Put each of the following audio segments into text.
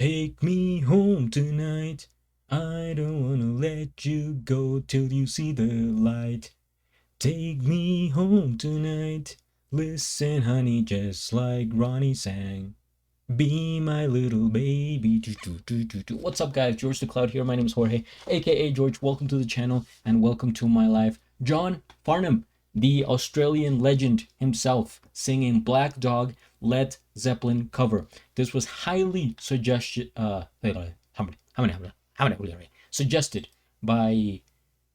Take me home tonight. I don't wanna let you go till you see the light. Take me home tonight. Listen, honey, just like Ronnie sang. Be my little baby. What's up, guys? George the Cloud here. My name is Jorge, aka George. Welcome to the channel and welcome to my life. John Farnham, the Australian legend himself, singing Black Dog Led Zeppelin cover. This was highly suggested. Suggested by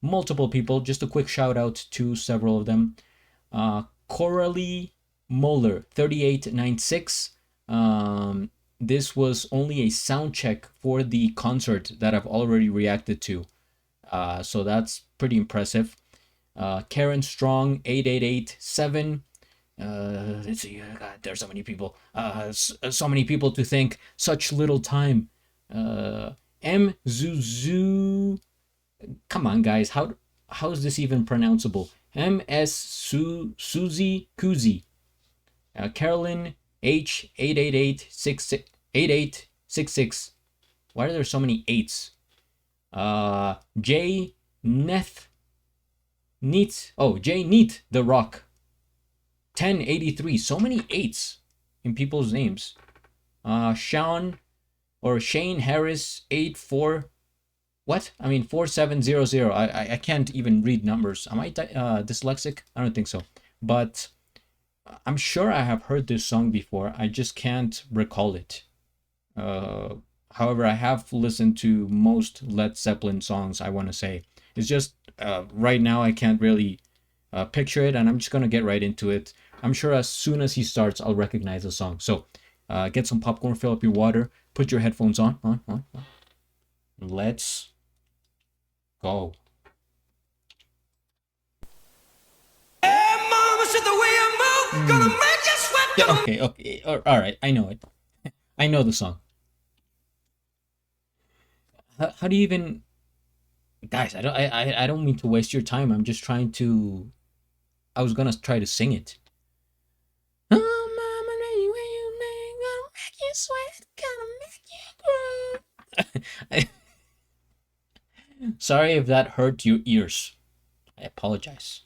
multiple people. Just a quick shout out to several of them. Coralie Moeller, 3896. This was only a sound check for the concert that I've already reacted to. So that's pretty impressive. Karen Strong, 8887. Let's see. God, there's so many people. So many people to thank. Such little time. M Zuzu. Come on, guys. How is this even pronounceable? M.S. Suzy Kuzi. Carolyn H 8866. Why are there so many eights? J Neth Neat. Oh, J Neat The Rock. 1083. So many eights in people's names. Shane Harris 84. What? I mean 4700. I can't even read numbers. Am I dyslexic? I don't think so. But I'm sure I have heard this song before. I just can't recall it. However, I have listened to most Led Zeppelin songs, I want to say. It's just right now I can't really picture it, and I'm just going to get right into it. I'm sure as soon as he starts, I'll recognize the song. So get some popcorn, fill up your water, put your headphones on. Let's go. Hey, mama said the way I move, gonna make you sweat. Yeah, okay. All right, I know it. I know the song. How do you even, guys? I don't mean to waste your time. I'm just trying to. I was gonna try to sing it. Oh, mama, gonna make you sweat, gonna make you groove. Sorry if that hurt your ears. I apologize.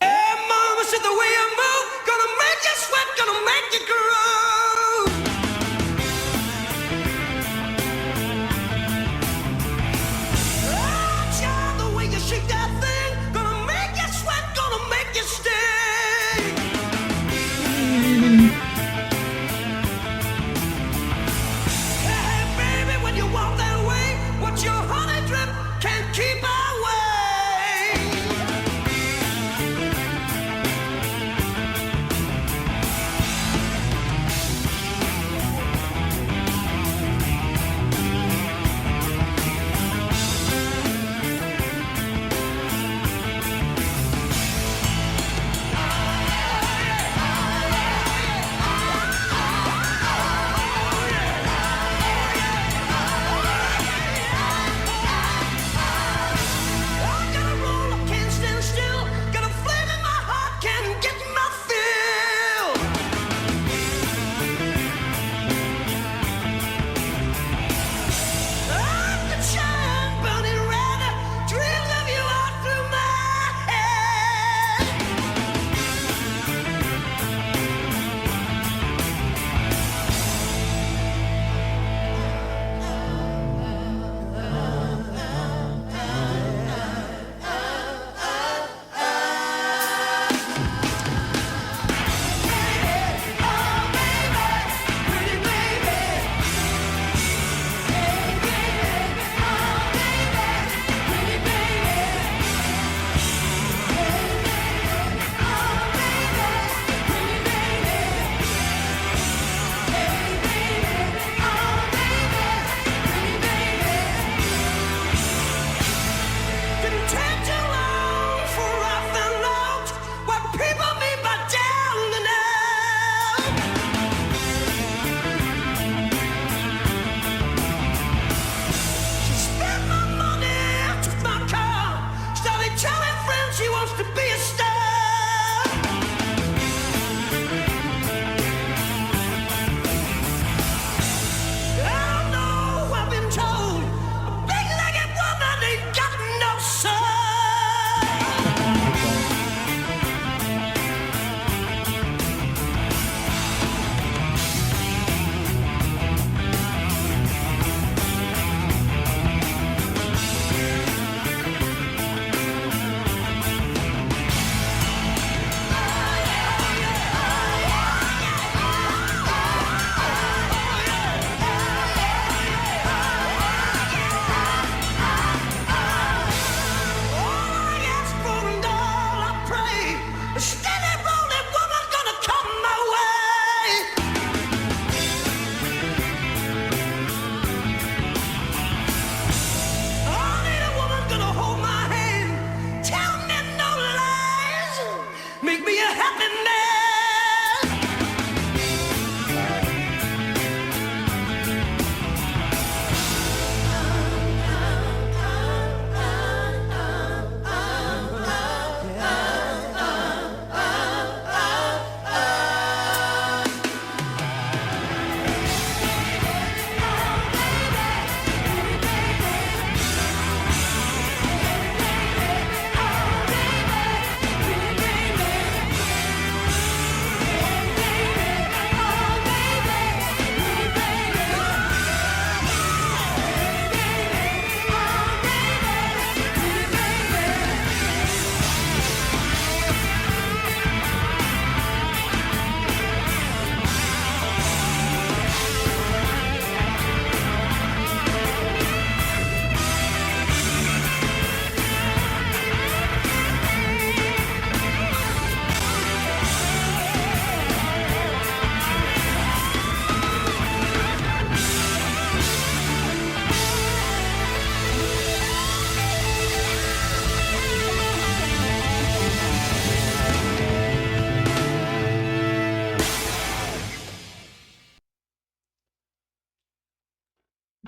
Hey, mama said the way I move, gonna make you sweat, gonna make you groove. Oh, child, the way you shake that thing, gonna make you sweat, gonna make you sting. Hey, baby, when you walk that way, what's your honey drip can't keep away.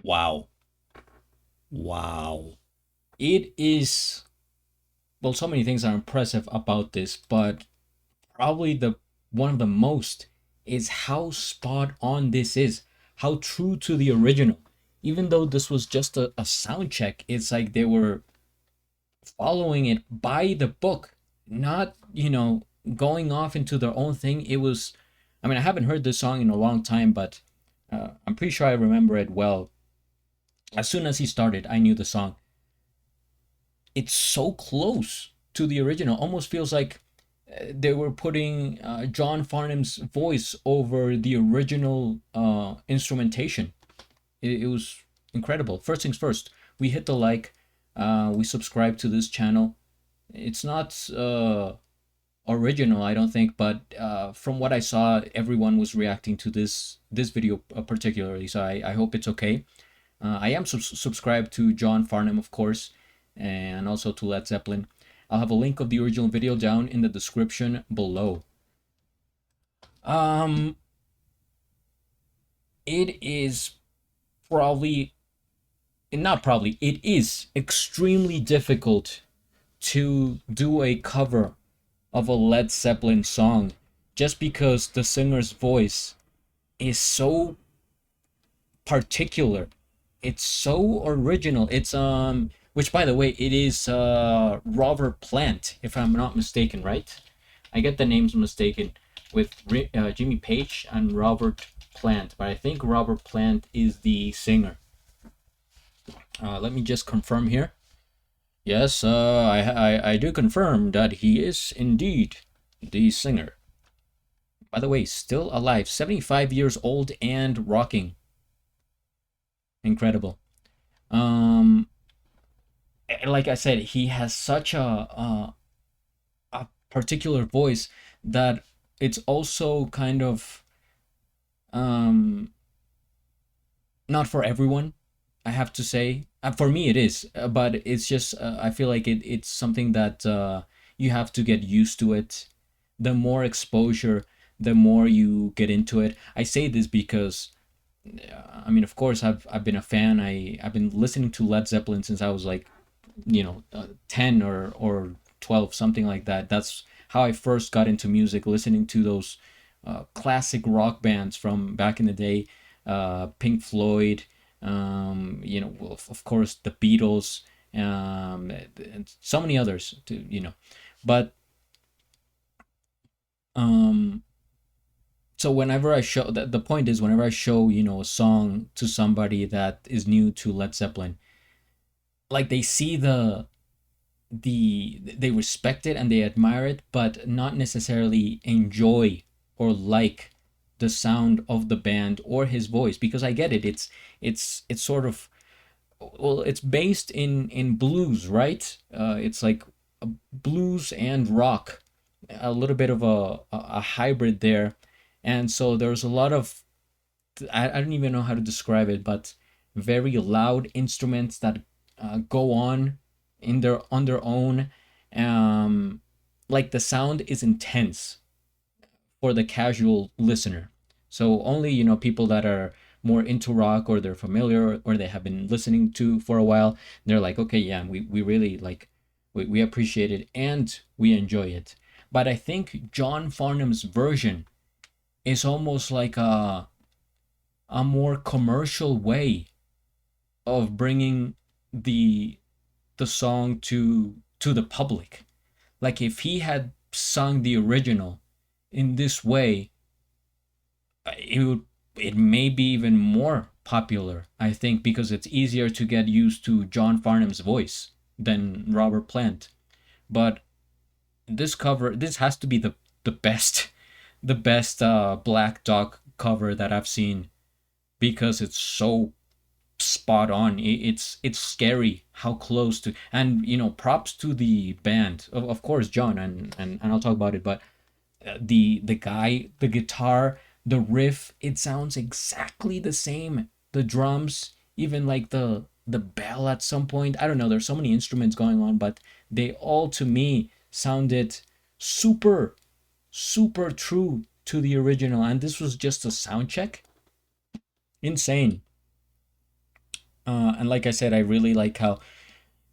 Wow. Wow. It is, well, so many things are impressive about this, but probably the one of the most is how spot on this is, how true to the original. Even though this was just a sound check, it's like they were following it by the book, not, going off into their own thing. It was, I mean, I haven't heard this song in a long time, but I'm pretty sure I remember it well. As soon as he started, I knew the song. It's so close to the original. Almost feels like they were putting John Farnham's voice over the original instrumentation. It was incredible. First things first, we hit the like, we subscribe to this channel. It's not original, I don't think, but from what I saw, everyone was reacting to this video particularly. So I hope it's okay. I am subscribed to John Farnham, of course, and also to Led Zeppelin. I'll have a link of the original video down in the description below. Um, it is probably, not probably, it is extremely difficult to do a cover of a Led Zeppelin song just because the singer's voice is so particular. It's so original. It's which by the way, it is Robert Plant, if I'm not mistaken, right? I get the names mistaken with Jimmy Page and Robert Plant, but I think Robert Plant is the singer. Let me just confirm here. Yes, I do confirm that he is indeed the singer. By the way, still alive, 75 years old and rocking. Incredible. Um, like I said, he has such a particular voice that it's also kind of um not for everyone, I have to say. For me it is, but it's just I feel like it's something that you have to get used to it. The more exposure, the more you get into it. I say this because I mean, of course, I've been a fan. I've been listening to Led Zeppelin since I was like, 10 or 12, something like that. That's how I first got into music, listening to those classic rock bands from back in the day, Pink Floyd, well, of course, the Beatles, and so many others. But um, so whenever I show, the point is, whenever I show, a song to somebody that is new to Led Zeppelin, like they see they respect it and they admire it, but not necessarily enjoy or like the sound of the band or his voice. Because I get it, it's sort of, well, it's based in blues, right? It's like a blues and rock, a little bit of a hybrid there. And so there's a lot of, I don't even know how to describe it, but very loud instruments that go on their own. Um, like the sound is intense for the casual listener. So only, people that are more into rock, or they're familiar, or they have been listening to for a while, they're like, okay, yeah, we really like, we appreciate it and we enjoy it. But I think John Farnham's version is almost like a more commercial way of bringing the the song to the public. Like if he had sung the original in this way, it may be even more popular, I think, because it's easier to get used to John Farnham's voice than Robert Plant. But this has to be the best the best Black Dog cover that I've seen, because it's so spot on. It's scary how close to, and props to the band, of course, John, and I'll talk about it. But the guy, the guitar, the riff, it sounds exactly the same. The drums, even like the bell at some point. I don't know. There's so many instruments going on, but they all, to me, sounded super super true to the original. And this was just a sound check. Insane. And like I said, I really like how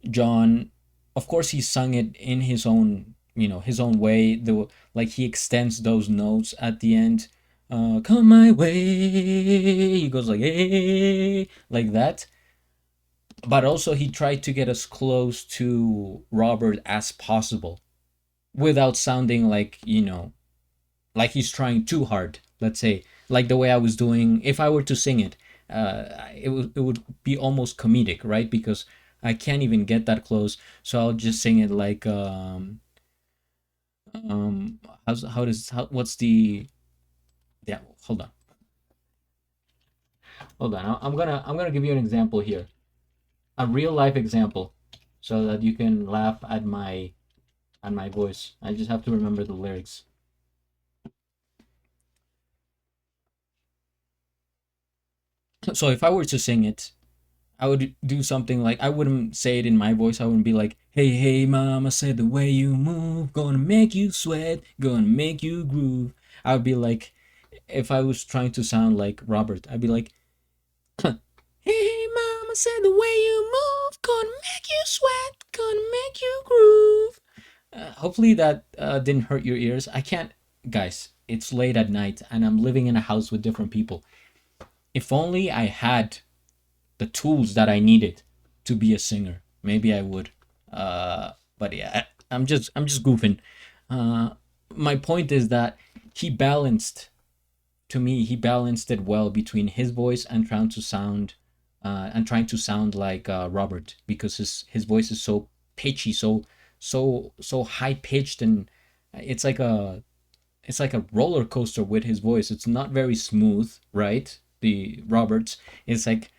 John, of course, he sung it in his own, his own way. The like he extends those notes at the end. Come my way. He goes like hey, like that. But also, he tried to get as close to Robert as possible without sounding like like he's trying too hard. Let's say like the way I was doing. If I were to sing it, it would be almost comedic, right? Because I can't even get that close. So I'll just sing it like how does how what's the yeah hold on I'm gonna give you an example here, a real life example, so that you can laugh at my voice. I just have to remember the lyrics. So if I were to sing it, I would do something like, I wouldn't say it in my voice. I wouldn't be like, "Hey, hey, mama said the way you move, gonna make you sweat, gonna make you groove." I would be like, if I was trying to sound like Robert, I'd be like, "Hey, hey, mama said the way you move, gonna make you sweat, gonna make you groove." Hopefully that didn't hurt your ears. I can't, guys. It's late at night, and I'm living in a house with different people. If only I had the tools that I needed to be a singer, maybe I would. But yeah, I'm just goofing. Uh, my point is that he balanced, to me, he balanced it well between his voice and trying to sound like Robert, because his voice is so pitchy, so high pitched, and it's like a it's like a roller coaster with his voice. It's not very smooth, right? The Roberts, it's like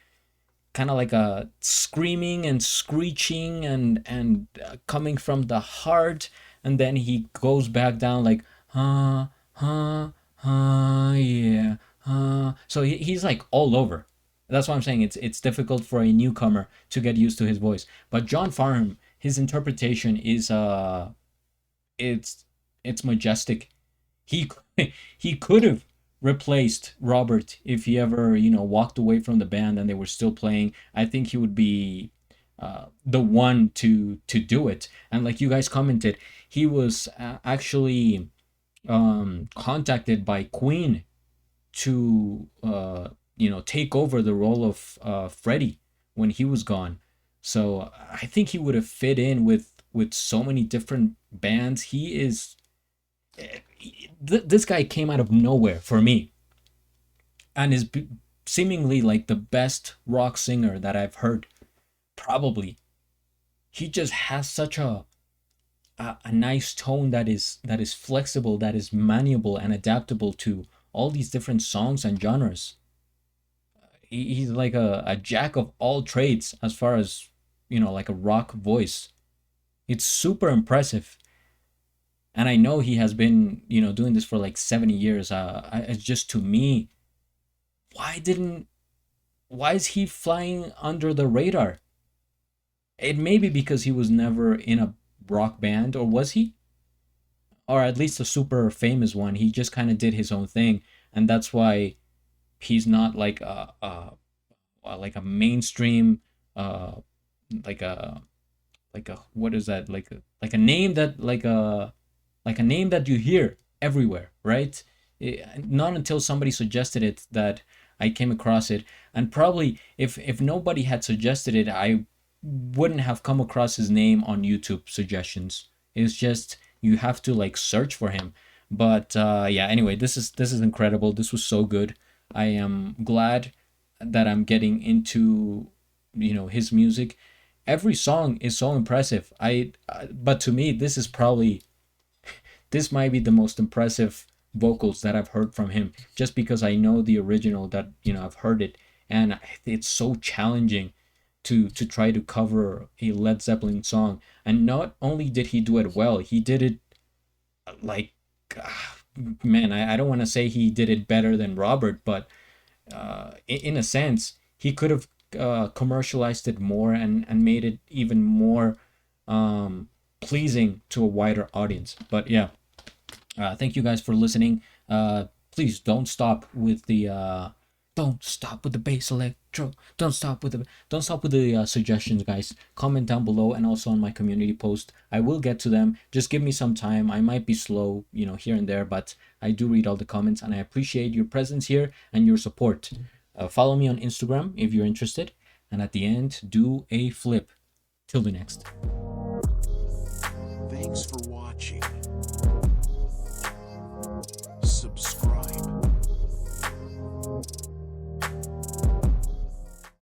kind of like a screaming and screeching and coming from the heart, and then he goes back down like yeah, so he's like all over. That's why I'm saying it's difficult for a newcomer to get used to his voice. But John Farnham, his interpretation is it's it's majestic. He he could have replaced Robert if he ever walked away from the band and they were still playing. I think he would be the one to do it. And like you guys commented, he was actually contacted by Queen to take over the role of Freddie when he was gone. So I think he would have fit in with so many different bands. He is this guy came out of nowhere for me, and is seemingly like the best rock singer that I've heard. Probably, he just has such a nice tone that is flexible, that is malleable and adaptable to all these different songs and genres. He's like a jack of all trades as far as like a rock voice. It's super impressive, and I know he has been doing this for like 70 years. It's just, to me, why didn't why is he flying under the radar? It may be because he was never in a rock band, or was he? Or at least a super famous one. He just kind of did his own thing, and that's why he's not like a mainstream uh like a what is that, like a name that like a name that you hear everywhere, right? Not until somebody suggested it that I came across it, and probably if nobody had suggested it, I wouldn't have come across his name on YouTube suggestions. It's just you have to like search for him. But yeah, anyway, this is incredible. This was so good. I am glad that I'm getting into his music. Every song is so impressive. But to me, this might be the most impressive vocals that I've heard from him, just because I know the original, that I've heard it, and it's so challenging to try to cover a Led Zeppelin song. And not only did he do it well, he did it like man, I don't want to say he did it better than Robert, but in a sense, he could have commercialized it more and made it even more pleasing to a wider audience. But yeah, thank you guys for listening. Please don't stop with the Don't stop with the bass electro. Don't stop with the suggestions, guys. Comment down below and also on my community post. I will get to them. Just give me some time. I might be slow, here and there, but I do read all the comments and I appreciate your presence here and your support. Follow me on Instagram if you're interested. And at the end, do a flip. Till the next. Thanks for watching.